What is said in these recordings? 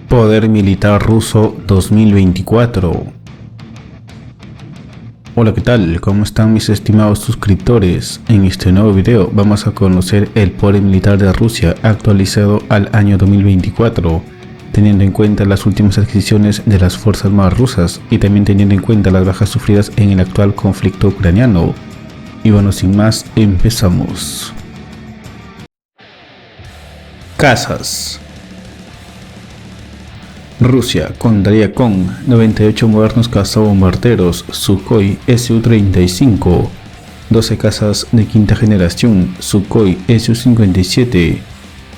Poder militar ruso 2024. Hola, ¿qué tal? ¿Cómo están mis estimados suscriptores? En este nuevo video vamos a conocer el poder militar de Rusia actualizado al año 2024, teniendo en cuenta las últimas adquisiciones de las fuerzas armadas rusas y también teniendo en cuenta las bajas sufridas en el actual conflicto ucraniano. Y bueno, sin más, empezamos. Casas. Rusia contaría con 98 modernos cazabombarderos Sukhoi Su-35, 12 cazas de quinta generación Sukhoi Su-57,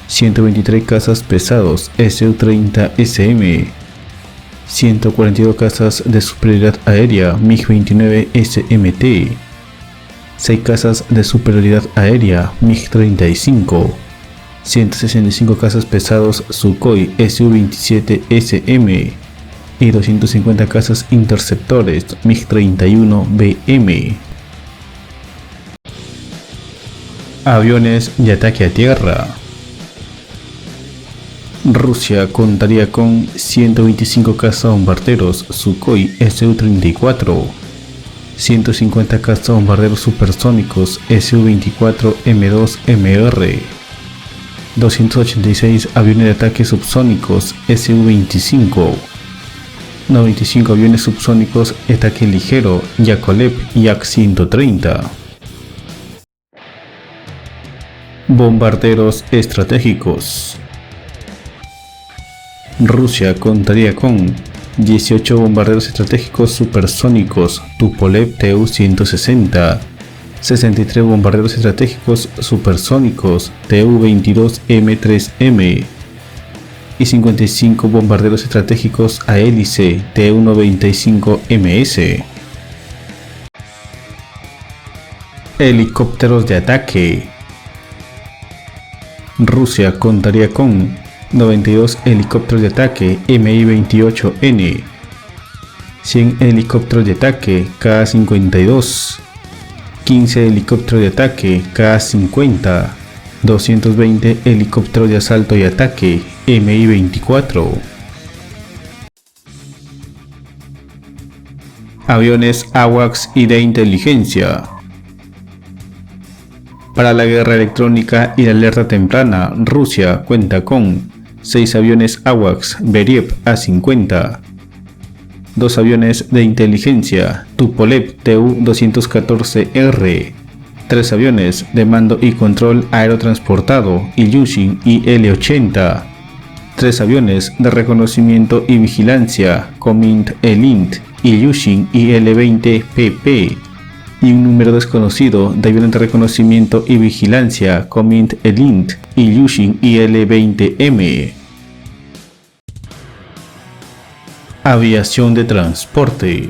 123 cazas pesados Su-30SM, 142 cazas de superioridad aérea MiG-29 SMT, 6 cazas de superioridad aérea MiG-35, 165 cazas pesados Sukhoi Su-27 SM y 250 cazas interceptores MiG-31 BM. Aviones de ataque a tierra. Rusia contaría con 125 cazabombarderos Sukhoi Su-34, 150 cazabombarderos supersónicos Su-24 M2MR, 286 aviones de ataque subsónicos Su-25, 95 aviones subsónicos de ataque ligero Yakolev Yak-130. Bombarderos estratégicos. Rusia contaría con 18 bombarderos estratégicos supersónicos Tupolev Tu-160, 63 bombarderos estratégicos supersónicos Tu-22M3M y 55 bombarderos estratégicos a hélice Tu-95MS. Helicópteros de ataque. Rusia contaría con 92 helicópteros de ataque Mi-28N, 100 helicópteros de ataque Ka-52, 15 helicópteros de ataque Ka-50, 220 helicópteros de asalto y ataque Mi-24. Aviones AWACS y de inteligencia. Para la guerra electrónica y la alerta temprana, Rusia cuenta con 6 aviones AWACS Beriev A-50, 2 aviones de inteligencia Tupolev Tu-214R, 3 aviones de mando y control aerotransportado Ilyushin Il-80, 3 aviones de reconocimiento y vigilancia Komint-Elint Ilyushin Il-20PP y un número desconocido de aviones de reconocimiento y vigilancia Komint-Elint Ilyushin Il-20M. Aviación de transporte.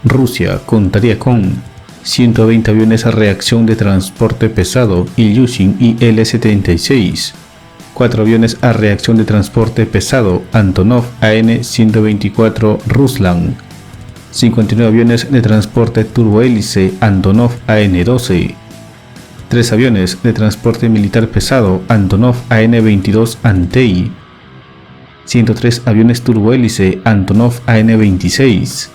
Rusia contaría con 120 aviones a reacción de transporte pesado Ilyushin Il-76, 4 aviones a reacción de transporte pesado Antonov An-124 Ruslan, 59 aviones de transporte turbohélice Antonov An-12, 3 aviones de transporte militar pesado Antonov An-22 Antey, 103 aviones turbohélice Antonov An-26,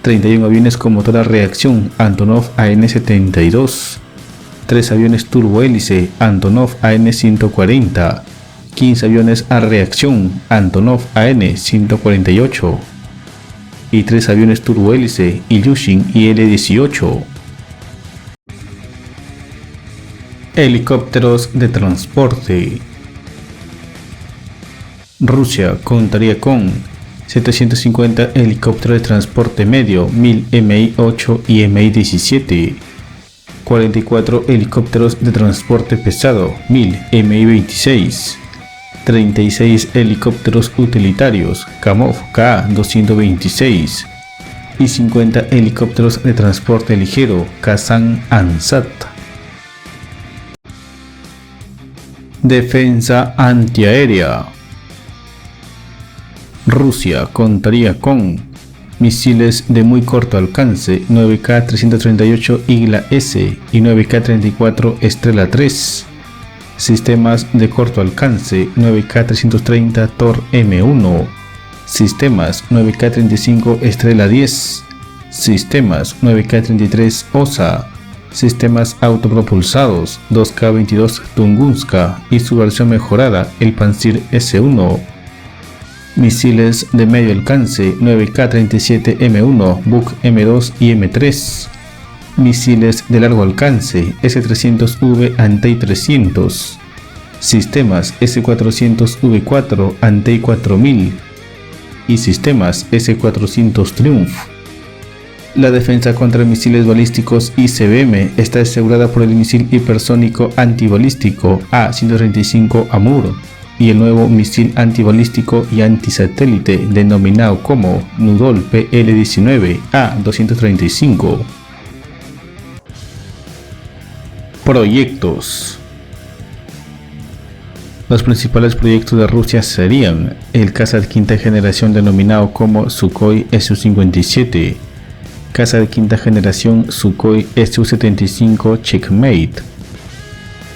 31 aviones con motor a reacción Antonov An-72, 3 aviones turbohélice Antonov An-140, 15 aviones a reacción Antonov An-148 y 3 aviones turbohélice Ilyushin Il-18. Helicópteros de transporte. Rusia contaría con 750 helicópteros de transporte medio 1000 Mi-8 y Mi-17, 44 helicópteros de transporte pesado 1000 Mi-26, 36 helicópteros utilitarios Kamov Ka-226 y 50 helicópteros de transporte ligero Kazan-Ansat. Defensa antiaérea. Rusia contaría con misiles de muy corto alcance 9K-338 Igla-S y 9K-34 Estrela 3, Sistemas de corto alcance 9K330 Tor M1, sistemas 9K35 Estrella 10, sistemas 9K33 OSA, sistemas autopropulsados 2K22 Tunguska y su versión mejorada, el Pantsir S1, misiles de medio alcance 9K37 M1, Buk M2 y M3, misiles de largo alcance S300V Antey 300, sistemas S400V4 Antey 4000 y sistemas S400 Triumph. La defensa contra misiles balísticos ICBM está asegurada por el misil hipersónico antibalístico A-135 Amur y el nuevo misil antibalístico y antisatélite denominado como Nudol PL-19 A-235. Proyectos. Los principales proyectos de Rusia serían el caza de quinta generación denominado como Sukhoi Su-57, caza de quinta generación Sukhoi Su-75 Checkmate,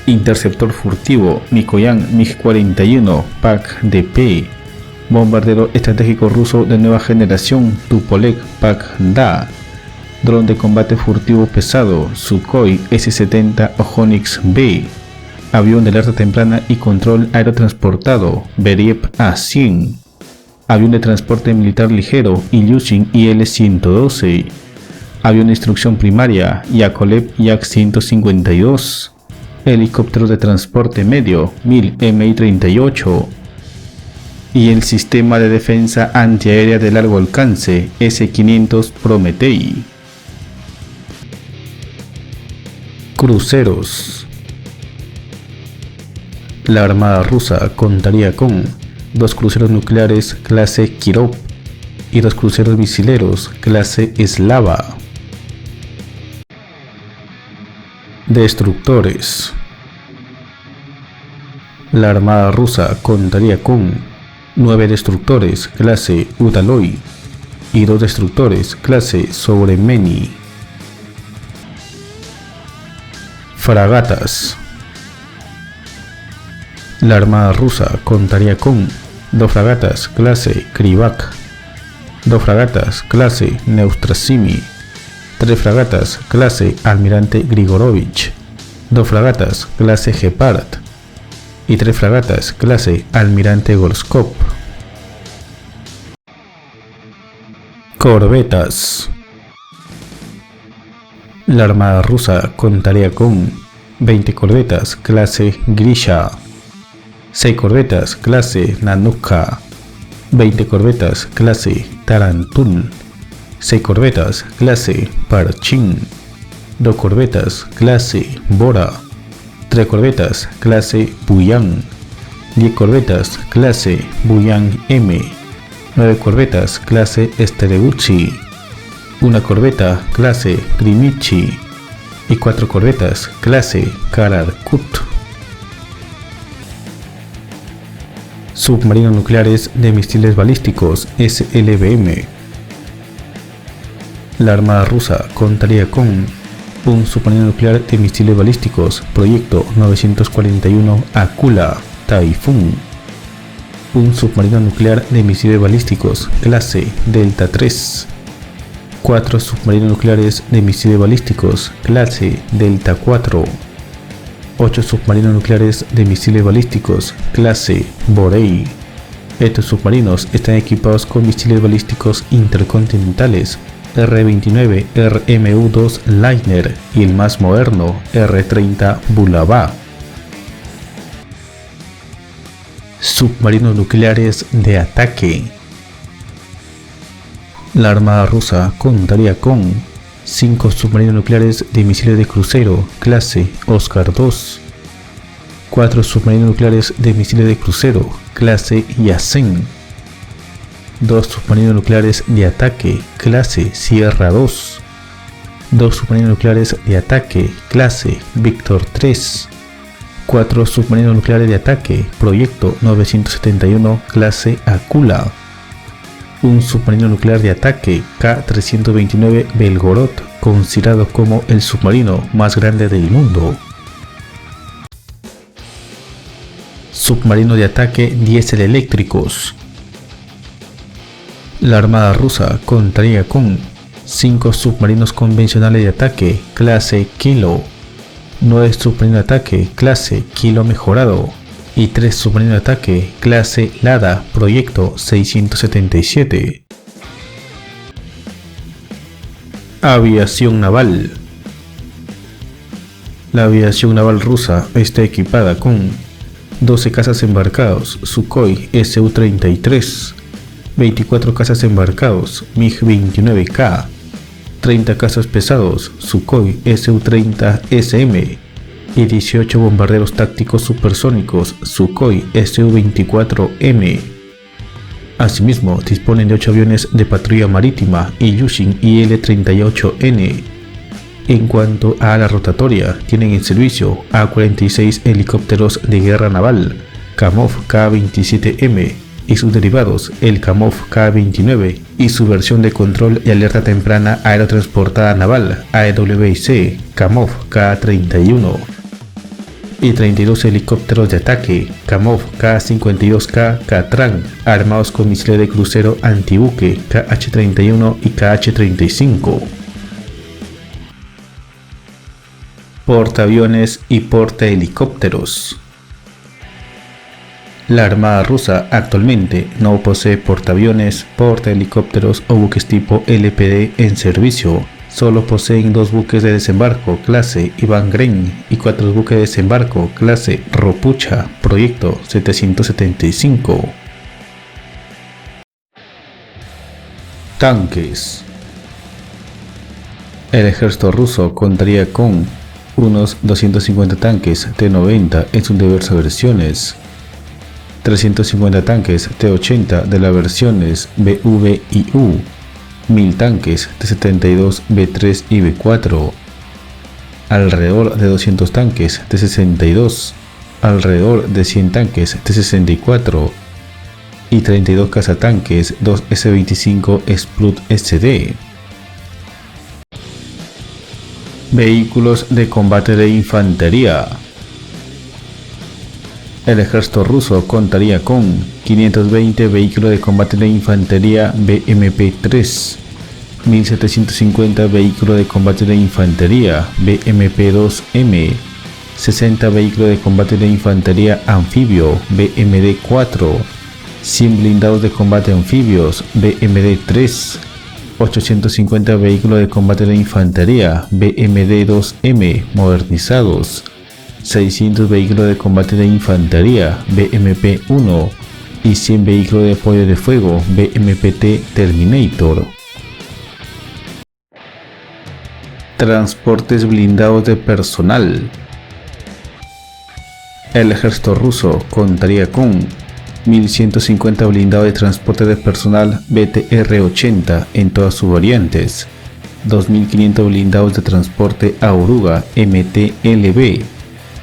interceptor furtivo Mikoyan MiG-41 PAK-DP, bombardero estratégico ruso de nueva generación Tupolev PAK-Da, dron de combate furtivo pesado Sukhoi S-70 Onyx B, avión de alerta temprana y control aerotransportado Beriev A-100, avión de transporte militar ligero Ilyushin IL-112, avión de instrucción primaria Yakolev Yak-152, helicóptero de transporte medio MiL Mi-38 y el sistema de defensa antiaérea de largo alcance S-500 Prometei. Cruceros. La Armada rusa contaría con 2 cruceros nucleares clase Kirov y 2 cruceros misileros clase Slava. Destructores. La Armada rusa contaría con 9 destructores clase Udaloy y 2 destructores clase Sovremeni. Fragatas. La Armada rusa contaría con 2 fragatas clase Krivak, 2 fragatas clase Neustrasimi, 3 fragatas clase Almirante Grigorovich, 2 fragatas clase Gepard y 3 fragatas clase Almirante Gorskov. Corbetas. La Armada rusa contaría con 20 corbetas clase Grisha, 6 corbetas clase Nanuka, 20 corbetas clase Tarantul, 6 corbetas clase Parchin, 2 corbetas clase Bora, 3 corbetas clase Buyan, 10 corbetas clase Buyan M, 9 corbetas clase Stereuchi, 1 corbeta clase Grimichi y 4 corbetas clase Kararkut. Submarinos nucleares de misiles balísticos SLBM. La Armada rusa contaría con un submarino nuclear de misiles balísticos Proyecto 941 Akula Typhoon, un submarino nuclear de misiles balísticos clase Delta 3, 4 submarinos nucleares de misiles balísticos clase Delta 4, 8 submarinos nucleares de misiles balísticos clase Borei. Estos submarinos están equipados con misiles balísticos intercontinentales R-29 RMU-2 Liner y el más moderno R-30 Bulava. Submarinos nucleares de ataque. La Armada rusa contaría con 5 submarinos nucleares de misiles de crucero clase Oscar II, 4 submarinos nucleares de misiles de crucero clase Yasen, 2 submarinos nucleares de ataque clase Sierra II, 2 submarinos nucleares de ataque clase Víctor III, 4 submarinos nucleares de ataque Proyecto 971 clase Akula, un submarino nuclear de ataque K-329 Belgorod, considerado como el submarino más grande del mundo. submarinos de ataque diésel eléctricos. La Armada rusa contaría con 5 submarinos convencionales de ataque clase Kilo, 9 submarinos de ataque clase Kilo mejorado y 3 submarinos de ataque clase Lada Proyecto 677. Aviación naval. La aviación naval rusa está equipada con 12 cazas embarcados Sukhoi Su-33, 24 cazas embarcados MiG-29K, 30 cazas pesados Sukhoi Su-30SM y 18 bombarderos tácticos supersónicos Sukhoi Su-24M. Asimismo, disponen de 8 aviones de patrulla marítima Ilyushin Il-38N. En cuanto a la rotatoria, tienen en servicio a 46 helicópteros de guerra naval Kamov Ka-27M y sus derivados, el Kamov Ka-29 y su versión de control y alerta temprana aerotransportada naval AWAC Kamov Ka-31 y 32 helicópteros de ataque Kamov Ka-52K Katran armados con misiles de crucero antibuque KH-31 y KH-35. Portaaviones y portahelicópteros. La Armada rusa actualmente no posee portaaviones, portahelicópteros o buques tipo LPD en servicio. Solo poseen 2 buques de desembarco clase Iván Gren y 4 buques de desembarco clase Ropucha Proyecto 775. Tanques. El ejército ruso contaría con unos 250 tanques T-90 en sus diversas versiones, 350 tanques T-80 de las versiones BV y U, 1000 tanques T-72 B3 y B4, alrededor de 200 tanques T-62, alrededor de 100 tanques T-64 y 32 cazatanques 2 S-25 Splut SD. Vehículos de combate de infantería. El ejército ruso contaría con 520 vehículos de combate de infantería BMP-3, 1750 vehículos de combate de infantería BMP-2M, 60 vehículos de combate de infantería anfibio BMD-4, 100 blindados de combate anfibios BMD-3, 850 vehículos de combate de infantería BMD-2M modernizados, 600 vehículos de combate de infantería BMP-1 y 100 vehículos de apoyo de fuego BMP-T Terminator. Transportes blindados de personal. El ejército ruso contaría con 1150 blindados de transporte de personal BTR-80 en todas sus variantes, 2500 blindados de transporte Auruga MTLB,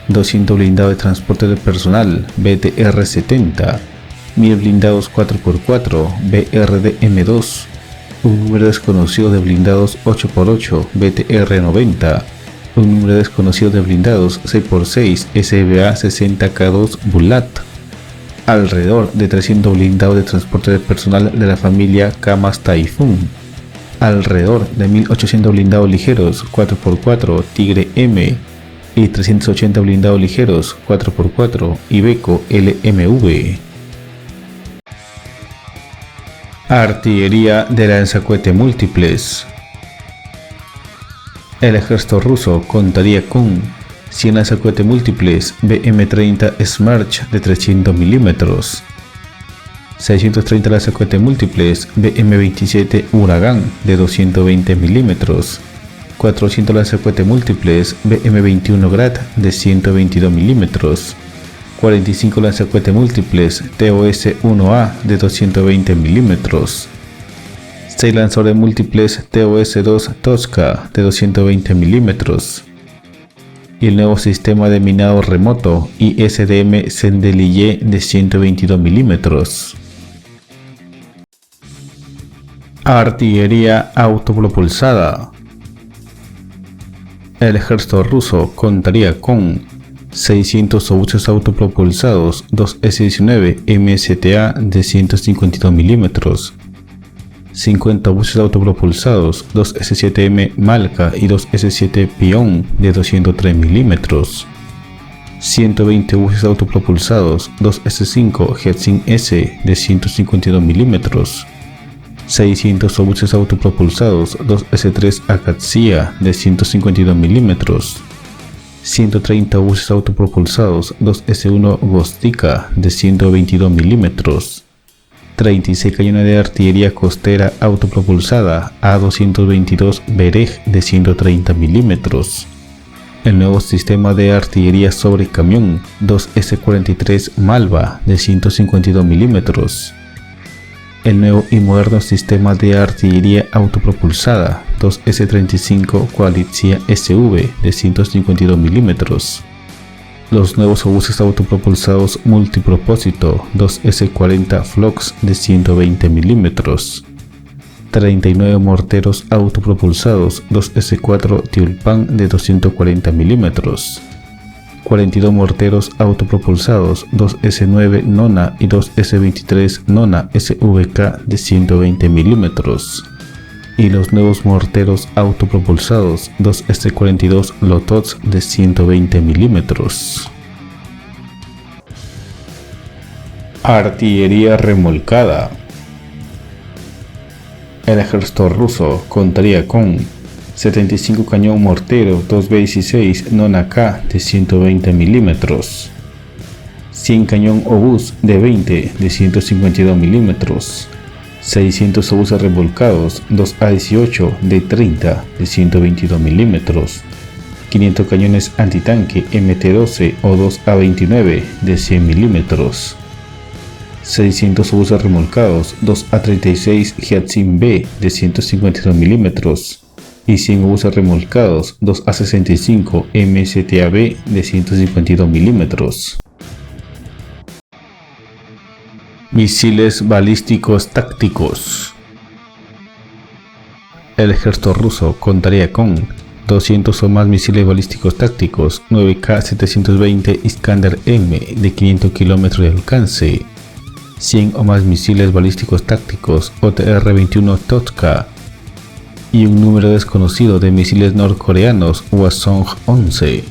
200 blindados de transporte de personal BTR-70, 1000 blindados 4x4 BRDM2, un número desconocido de blindados 8x8 BTR-90, un número desconocido de blindados 6x6 SBA-60K2 Bulat, alrededor de 300 blindados de transporte de personal de la familia Kamaz Typhoon, alrededor de 1800 blindados ligeros 4x4 Tigre M y 380 blindados ligeros 4x4 Iveco LMV. Artillería de lanzacohete múltiples. El ejército ruso contaría con 100 lanzacohetes múltiples BM-30 Smerch de 300 mm, 630 lanzacohetes múltiples BM-27 Huracán de 220 mm, 400 lanzacohetes múltiples BM-21 Grad de 122 mm, 45 lanzacohetes múltiples TOS-1A de 220 mm, 6 lanzadores múltiples TOS-2 Tosca de 220 mm, y el nuevo sistema de minado remoto ISDM Sendelier de 122 mm. Artillería autopropulsada. El ejército ruso contaría con 600 obuses autopropulsados 2 S-19 MSTA de 152 mm, 50 obuses autopropulsados 2 S-7M Malca y 2 S-7 Pion de 203 mm, 120 obuses autopropulsados 2 S-5 Hetzin S de 152 mm, 600 obuses autopropulsados 2 S-3 Akatsia de 152 mm, 130 obuses autopropulsados 2 S-1 Gostika de 122 mm, 36 cañones de artillería costera autopropulsada A222 Berej de 130 mm, el nuevo sistema de artillería sobre camión 2 S-43 Malva de 152 mm, el nuevo y moderno sistema de artillería autopropulsada 2 S-35 Koalicja SV de 152 mm, los nuevos obuses autopropulsados multipropósito 2 S-40 Flox de 120 mm, 39 morteros autopropulsados 2 S-4 Tulpan de 240 mm, 42 morteros autopropulsados 2 S-9 Nona y 2 S-23 Nona SVK de 120 mm, y los nuevos morteros autopropulsados 2 S-42 Lotots de 120 mm. Artillería remolcada. El ejército ruso contaría con 75 cañón mortero 2B16 Nona K de 120 mm, 100 cañón obús de 20 de 152 mm, 600 obuses remolcados 2A18 de 30 de 122 mm, 500 cañones antitanque MT-12 o 2A29 de 100 mm, 600 obuses remolcados 2A36 Hiatzin B de 152 mm y 100 obuses remolcados 2A65 MSTAB de 152 mm. Misiles balísticos tácticos. El ejército ruso contaría con 200 o más misiles balísticos tácticos 9K720 Iskander-M de 500 km de alcance, 100 o más misiles balísticos tácticos OTR-21 Totka y un número desconocido de misiles norcoreanos Hwasong-11.